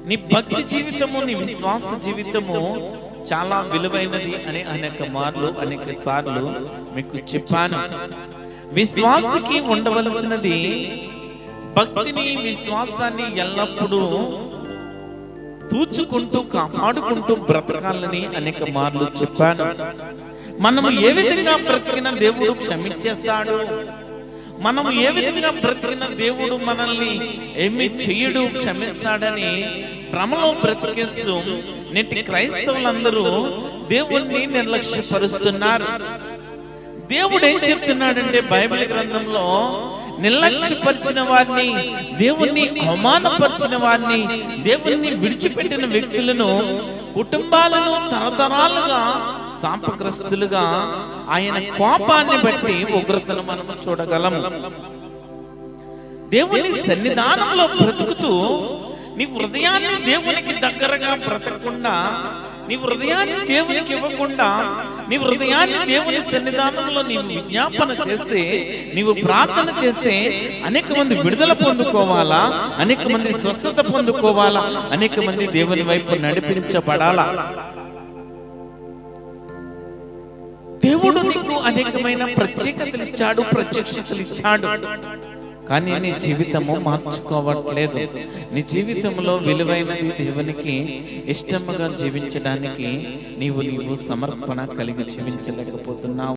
నీ భక్తి జీవితము, నీ విశ్వాస జీవితము చాలా విలువైనది అని అనేక సార్లు మీకు చెప్పాను. విశ్వాసకి ఉండవలసినది భక్తిని, విశ్వాసాన్ని ఎల్లప్పుడూ తూచుకుంటూ కాపాడుకుంటూ బ్రతకాలని అనేక మార్లు చెప్పాను. మనము ఏ విధంగా బ్రతికిన దేవుడు క్షమించేస్తాడు, మనం ఏ విధంగా బ్రతికిన దేవుడు మనల్ని ఏమి చెయ్యడు, క్షమిస్తాడని భ్రమలో బ్రతికేస్తూ నేటి క్రైస్తవులందరూ దేవుణ్ణి నిర్లక్ష్యపరుస్తున్నారు. దేవుడు ఏం చెప్తున్నాడంటే బైబిల్ గ్రంథంలో, నిర్లక్ష్యపరిచిన వారిని, దేవుణ్ణి అవమానపరిచిన వారిని, దేవుణ్ణి విడిచిపెట్టిన వ్యక్తులను, కుటుంబాలను తరతరాలుగా శాపగ్రస్తులుగా ఆయన కోపాన్ని బట్టి ఉగ్రతను మనము చూడగలము. దేవుని సన్నిధానంలో బ్రతుకుతూ నీ హృదయాన్ని దేవునికి దగ్గరగా బ్రతకకుండా, నీ హృదయాన్ని దేవునికి ఇవ్వకుండా, నీ హృదయాన్ని దేవుని సన్నిధానంలో నీవు విజ్ఞాపన చేస్తే, నీవు ప్రార్థన చేస్తే అనేక మంది విడుదల పొందుకోవాలా, అనేక మంది స్వస్థత పొందుకోవాలా, అనేక మంది దేవుని వైపు నడిపించబడాలా. దేవుడు నీకు అనేకమైన ప్రత్యేకతలు ఇచ్చాడు, ప్రత్యక్షతలు ఇచ్చాడు. కానీ నీ జీవితము మార్చుకోవట్లేదు. నీ జీవితంలో విలువైనది దేవునికి ఇష్టముగా జీవించడానికి నీవు సమర్పణ కలిగి జీవించలేకపోతున్నావు.